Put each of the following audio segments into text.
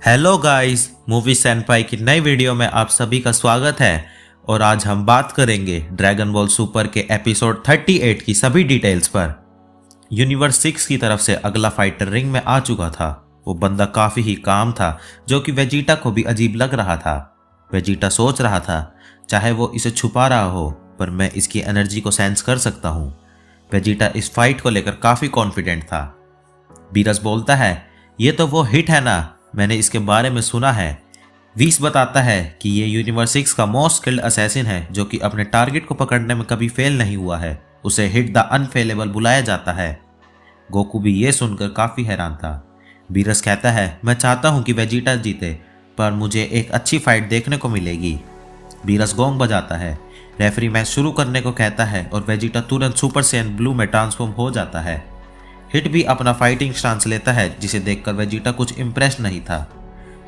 Hello guys, movie सेनपाई की नई video में आप सभी का स्वागत है। और आज हम बात करेंगे ड्रैगन बॉल सुपर के एपिसोड 38 की सभी डिटेल्स पर। यूनिवर्स 6 की तरफ से अगला फाइटर रिंग में आ चुका था। वो बंदा काफी ही काम था, जो कि वेजिटा को भी अजीब लग रहा था। वेजिटा सोच रहा था, चाहे वो इसे छुपा रहा हो, पर मैं इसकी एनर्जी को सेंस कर सकता हूँ। वेजिटा इस फाइट को लेकर काफी कॉन्फिडेंट था। बीरस बोलता है, ये तो वो हिट है ना, मैंने इसके बारे में सुना है। वीस बताता है कि ये यूनिवर्स 6 का मोस्ट स्किल्ड असैसिन है, जो कि अपने टारगेट को पकड़ने में कभी फेल नहीं हुआ है। उसे हिट द अनफेलेबल बुलाया जाता है। गोकू भी ये सुनकर काफी हैरान था। बीरस कहता है, मैं चाहता हूं कि वेजिटा जीते, पर मुझे एक अच्छी फाइट देखने को मिलेगी। बीरस गोंग बजाता है। रेफरी मैच शुरू करने को कहता है और वेजिटा तुरंत सुपर सैयन ब्लू में ट्रांसफॉर्म हो जाता है। हिट भी अपना फाइटिंग स्टांस लेता है, जिसे देखकर वेजिटा कुछ इम्प्रेस नहीं था।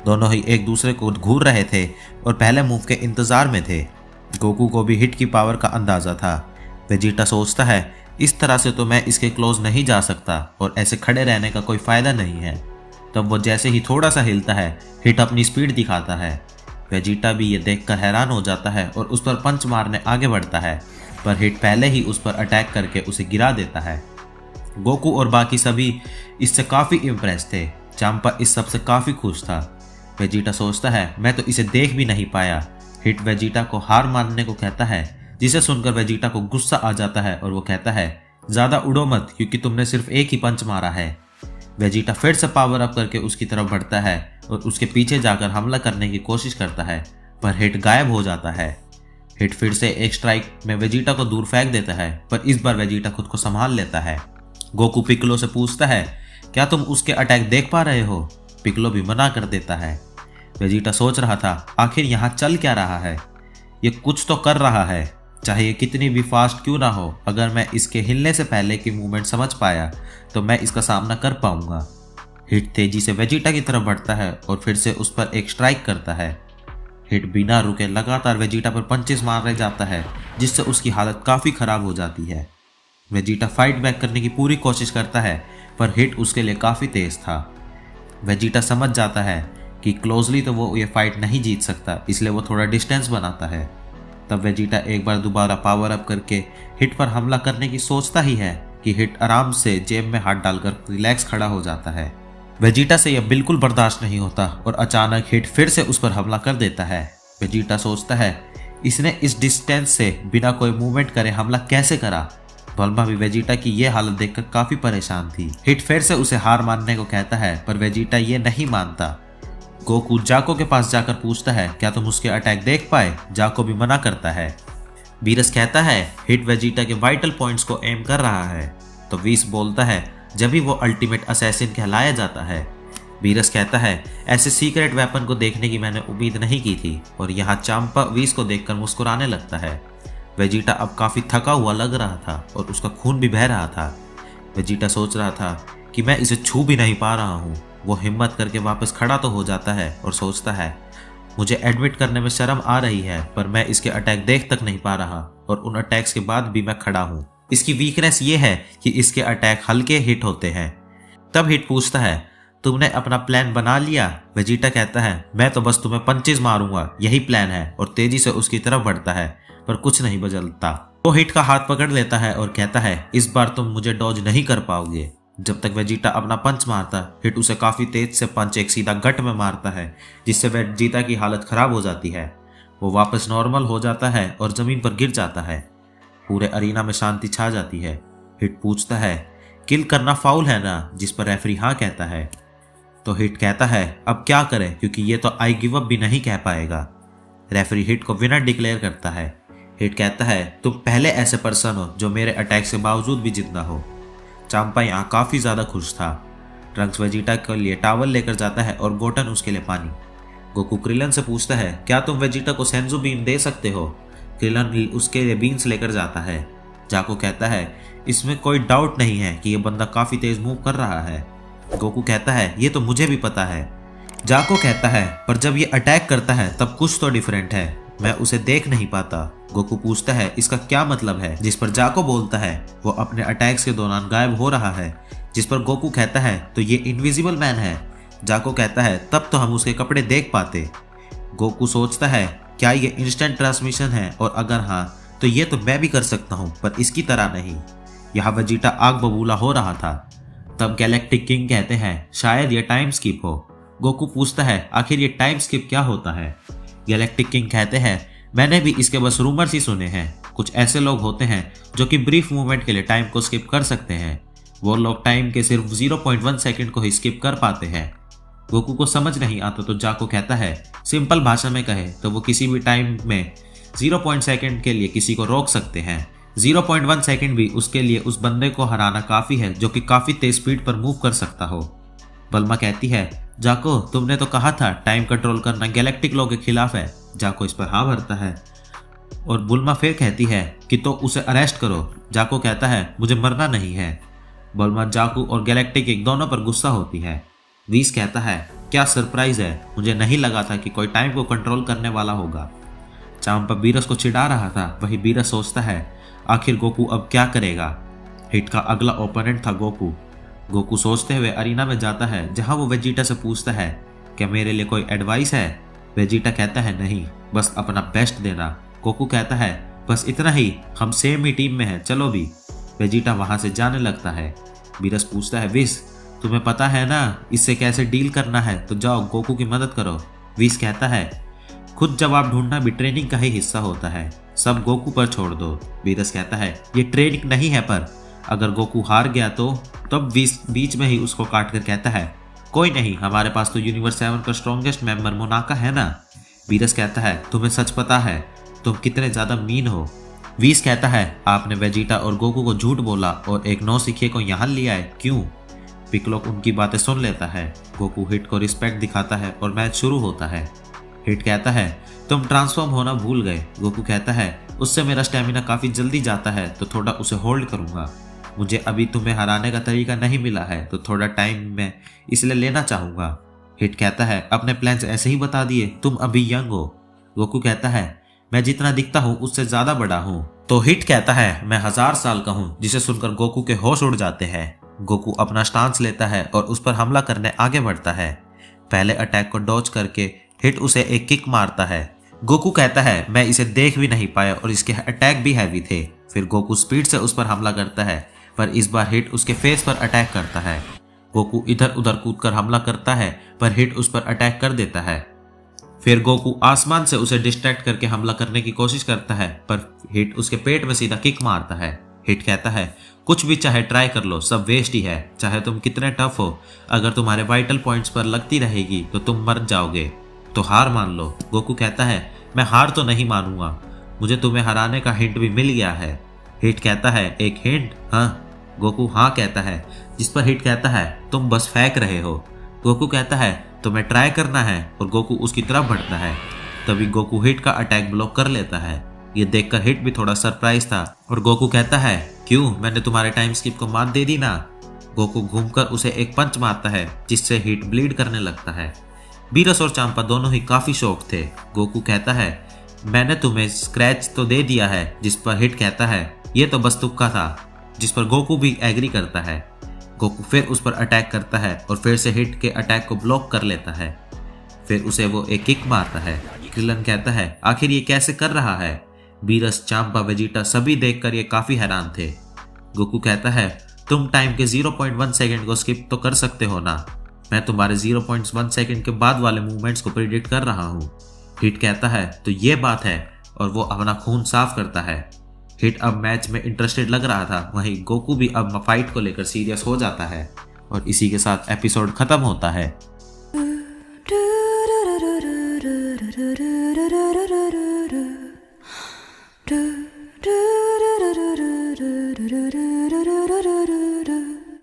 दोनों ही एक दूसरे को घूर रहे थे और पहले मूव के इंतजार में थे। गोकू को भी हिट की पावर का अंदाजा था। वेजिटा सोचता है, इस तरह से तो मैं इसके क्लोज नहीं जा सकता और ऐसे खड़े रहने का कोई फायदा नहीं है। तब वो जैसे ही थोड़ा सा हिलता है, हिट अपनी स्पीड दिखाता है। वेजिटा भी ये देखकर हैरान हो जाता है और उस पर पंच मारने आगे बढ़ता है, पर हिट पहले ही उस पर अटैक करके उसे गिरा देता है। गोकू और बाकी सभी इससे काफ़ी इम्प्रेस थे। चांपा इस सब से काफ़ी खुश था। वेजिटा सोचता है, मैं तो इसे देख भी नहीं पाया। हिट वेजिटा को हार मानने को कहता है, जिसे सुनकर वेजिटा को गुस्सा आ जाता है और वो कहता है, ज़्यादा उड़ो मत, क्योंकि तुमने सिर्फ एक ही पंच मारा है। वेजिटा फिर से पावर अप करके उसकी तरफ बढ़ता है और उसके पीछे जाकर हमला करने की कोशिश करता है, पर हिट गायब हो जाता है। हिट फिर से एक स्ट्राइक में वेजिटा को दूर फेंक देता है, पर इस बार वेजिटा खुद को संभाल लेता है। गोकू पिक्कोलो से पूछता है, क्या तुम उसके अटैक देख पा रहे हो? पिक्कोलो भी मना कर देता है। वेजिटा सोच रहा था, आखिर यहाँ चल क्या रहा है? ये कुछ तो कर रहा है, चाहे ये कितनी भी फास्ट क्यों ना हो। अगर मैं इसके हिलने से पहले की मूवमेंट समझ पाया तो मैं इसका सामना कर पाऊंगा। हिट तेजी से वेजिटा की तरफ बढ़ता है और फिर से उस पर एक स्ट्राइक करता है। हिट बिना रुके लगातार वेजिटा पर पंचेस मारने जाता है, जिससे उसकी हालत काफ़ी खराब हो जाती है। वेजिटा फाइट बैक करने की पूरी कोशिश करता है, पर हिट उसके लिए काफ़ी तेज था। वेजिटा समझ जाता है कि क्लोजली तो वो ये फाइट नहीं जीत सकता, इसलिए वो थोड़ा डिस्टेंस बनाता है। तब वेजिटा एक बार दोबारा पावर अप करके हिट पर हमला करने की सोचता ही है कि हिट आराम से जेब में हाथ डालकर रिलैक्स खड़ा हो जाता है। वेजिटा से यह बिल्कुल बर्दाश्त नहीं होता और अचानक हिट फिर से उस पर हमला कर देता है। वेजिटा सोचता है, इसने इस डिस्टेंस से बिना कोई मूवमेंट करे हमला कैसे करा। बल्मा भी वेजिटा की ये हालत देखकर काफी परेशान थी। हिट फिर से उसे हार मानने को कहता है, पर वेजिटा ये नहीं मानता। गोकू जाको के पास जाकर पूछता है, क्या तुम उसके अटैक देख पाए? जाको भी मना करता है। बीरस कहता है, हिट वेजिटा के वाइटल पॉइंट्स को एम कर रहा है। तो वीस बोलता है, जब भी वो अल्टीमेट असैसिन कहलाया जाता है। बीरस कहता है, ऐसे सीक्रेट वेपन को देखने की मैंने उम्मीद नहीं की थी। और यहाँ चांपा वीस को देखकर मुस्कुराने लगता है। वेजिटा अब काफ़ी थका हुआ लग रहा था और उसका खून भी बह रहा था। वेजिटा सोच रहा था कि मैं इसे छू भी नहीं पा रहा हूँ। वो हिम्मत करके वापस खड़ा तो हो जाता है और सोचता है, मुझे एडमिट करने में शर्म आ रही है, पर मैं इसके अटैक देख तक नहीं पा रहा और उन अटैक्स के बाद भी मैं खड़ा हूँ। इसकी वीकनेस ये है कि इसके अटैक हल्के हिट होते हैं। तब हिट पूछता है, तुमने अपना प्लान बना लिया? वेजिटा कहता है, मैं तो बस तुम्हें पंचेस मारूंगा, यही प्लान है। और तेजी से उसकी तरफ बढ़ता है, पर कुछ नहीं बदलता। वो हिट का हाथ पकड़ लेता है और कहता है, इस बार तुम मुझे डॉज नहीं कर पाओगे। जब तक वेजिटा अपना पंच मारता, हिट उसे काफी तेज से पंच एक सीधा गट में मारता है, जिससे वेजिटा की हालत खराब हो जाती है। वो वापस नॉर्मल हो जाता है और जमीन पर गिर जाता है। पूरे अरीना में शांति छा जाती है। हिट पूछता है, किल करना फाउल है ना? जिस पर रेफरी हाँ कहता है। तो हिट कहता है, अब क्या करें, क्योंकि ये तो आई गिव अप भी नहीं कह पाएगा। रेफरी हिट को विनर डिक्लेयर करता है। हिट कहता है, तुम पहले ऐसे पर्सन हो जो मेरे अटैक के बावजूद भी जिंदा हो। चांपा यहाँ काफ़ी ज़्यादा खुश था। ट्रंक्स वेजिटा के लिए टावल लेकर जाता है और गोटन उसके लिए पानी। गोकू क्रिलन से पूछता है, क्या तुम वेजिटा को सेंजू बीन दे सकते हो? क्रिलन उसके लिए बीन्स लेकर जाता है। जाको कहता है, इसमें कोई डाउट नहीं है कि यह बंदा काफ़ी तेज मूव कर रहा है। गोकू कहता है, ये तो मुझे भी पता है। जाको कहता है, पर जब ये अटैक करता है तब कुछ तो डिफरेंट है, मैं उसे देख नहीं पाता। गोकू पूछता है, इसका क्या मतलब है? जिस पर जाको बोलता है, वो अपने अटैक्स के दौरान गायब हो रहा है। जिस पर गोकू कहता है, तो ये इनविजिबल मैन है। जाको कहता है तब तो हम उसके कपड़े देख पाते। गोकू सोचता है क्या ये इंस्टेंट ट्रांसमिशन है, और अगर हाँ तो ये तो मैं भी कर सकता हूँ, पर इसकी तरह नहीं। यहाँ वेजिटा आग बबूला हो रहा था। तब गैलेक्टिक किंग कहते हैं शायद ये टाइम स्किप हो। गोकू पूछता है आखिर ये टाइम स्किप क्या होता है। गैलेक्टिक किंग कहते हैं मैंने भी इसके बस रूमर्स ही सुने हैं। कुछ ऐसे लोग होते हैं जो कि ब्रीफ मूवमेंट के लिए टाइम को स्किप कर सकते हैं। वो लोग टाइम के सिर्फ 0.1 सेकंड को ही स्किप कर पाते हैं। गोकू को समझ नहीं आता तो जाको कहता है सिंपल भाषा में कहे तो वो किसी भी टाइम में 0 सेकंड के लिए किसी को रोक सकते हैं। 0.1 सेकंड भी उसके लिए उस बंदे को हराना काफी है जो कि काफी तेज स्पीड पर मूव कर सकता हो। बल्मा कहती है जाको तुमने तो कहा था टाइम कंट्रोल करना गैलेक्टिक लॉ के खिलाफ है। जाको इस पर हाँ भरता है और बुल्मा फिर कहती है कि तो उसे अरेस्ट करो। जाको कहता है मुझे मरना नहीं है। बुल्मा जाकू और गैलेक्टिक एक दोनों पर गुस्सा होती है। वीस कहता है क्या सरप्राइज है, मुझे नहीं लगा था कि कोई टाइम को कंट्रोल करने वाला होगा। चांपा बीरस को चिढ़ा रहा था, वही बीरस सोचता है आखिर गोकू अब क्या करेगा। हिट का अगला ओपोनेंट था गोकू। गोकू सोचते हुए अरीना में जाता है जहां वो वेजिटा से पूछता है क्या मेरे लिए कोई एडवाइस है। वेजिटा कहता है नहीं, बस अपना बेस्ट देना। गोकू कहता है बस इतना ही, हम सेम ही टीम में हैं, चलो भी। वेजिटा वहां से जाने लगता है। बीरस पूछता है विस तुम्हें पता है ना इससे कैसे डील करना है, तो जाओ गोकू की मदद करो। विस कहता है खुद जवाब ढूंढना भी ट्रेनिंग का ही हिस्सा होता है, सब गोकू पर छोड़ दो। बीरस कहता है ये ट्रेनिंग नहीं है, पर अगर गोकू हार गया तो। तब विस बीच में ही उसको काट कर कहता है कोई नहीं, हमारे पास तो यूनिवर्स 7 का स्ट्रॉन्गेस्ट मेंबर मोनाका है ना। बीरस कहता है तुम्हें सच पता है, तुम कितने ज्यादा मीन हो। वीस कहता है आपने वेजिटा और गोकू को झूठ बोला और एक नौसिखिए को यहाँ लिया है, क्यों। पिकलो उनकी बातें सुन लेता है। गोकू हिट को रिस्पेक्ट दिखाता है और मैच शुरू होता है। हिट कहता है तुम ट्रांसफॉर्म होना भूल गए। गोकू कहता है उससे मेरा स्टेमिना काफी जल्दी जाता है तो थोड़ा उसे होल्ड करूंगा। मुझे अभी तुम्हें हराने का तरीका नहीं मिला है तो थोड़ा टाइम मैं इसलिए लेना चाहूंगा। हिट कहता है अपने प्लान्स ऐसे ही बता दिए, तुम अभी यंग हो। गोकू कहता है मैं जितना दिखता हूँ उससे ज्यादा बड़ा हूँ। तो हिट कहता है मैं 1000 साल का हूँ, जिसे सुनकर गोकू के होश उड़ जाते हैं। गोकू अपना स्टांस लेता है और उस पर हमला करने आगे बढ़ता है। पहले अटैक को डॉज करके हिट उसे एक किक मारता है। गोकू कहता है मैं इसे देख भी नहीं पाया और इसके अटैक भी हैवी थे। फिर गोकू स्पीड से उस पर हमला करता है, पर इस बार हिट उसके फेस पर अटैक करता है। गोकू इधर उधर कूदकर हमला करता है, पर हिट उस पर अटैक कर देता है। फिर गोकू आसमान से उसे डिस्ट्रैक्ट करके हमला करने की कोशिश करता है, पर हिट उसके पेट में सीधा किक मारता है। हिट कहता है कुछ भी चाहे ट्राई कर लो, सब वेस्ट ही है, चाहे तुम कितने टफ हो, अगर तुम्हारे वाइटल पॉइंट्स पर लगती रहेगी तो तुम मर जाओगे, तो हार मान लो। गोकू कहता है मैं हार तो नहीं मानूंगा, मुझे तुम्हें हराने का हिंट भी मिल गया है। हिट कहता है एक हिंट, हाँ। गोकू हाँ कहता है, जिस पर हिट कहता है तुम बस फेंक रहे हो। गोकू कहता है तुम्हें ट्राई करना है, और गोकू उसकी तरफ बढ़ता है। तभी गोकू हिट का अटैक ब्लॉक कर लेता है। ये देखकर हिट भी थोड़ा सरप्राइज था और गोकू कहता है क्यों, मैंने तुम्हारे टाइम स्किप को मात दे दी ना। गोकू घूमकर उसे एक पंच मारता है जिससे हिट ब्लीड करने लगता है। बीरस और चांपा दोनों ही काफी शॉक थे। गोकू कहता है मैंने तुम्हें स्क्रैच तो दे दिया है, जिस पर हिट कहता है ये तो बस तुक्का था, जिस पर गोकू भी एग्री करता है। गोकू फिर उस पर अटैक करता है और फिर से हिट के अटैक को ब्लॉक कर लेता है। फिर उसे वो एक किक मारता है। क्रिलन कहता है आखिर ये कैसे कर रहा है। बीरस, चांपा, वेजिटा सभी देखकर ये काफी हैरान थे। गोकू कहता है तुम टाइम के 0.1 सेकंड को स्किप तो कर सकते हो ना, मैं तुम्हारे 0.1 सेकंड के बाद वाले मूवमेंट्स को प्रिडिक्ट कर रहा हूँ। हिट कहता है तो ये बात है, और वो अपना खून साफ करता है। हिट अब मैच में इंटरेस्टेड लग रहा था, वहीं गोकू भी अब फाइट को लेकर सीरियस हो जाता है। और इसी के साथ एपिसोड खत्म होता है।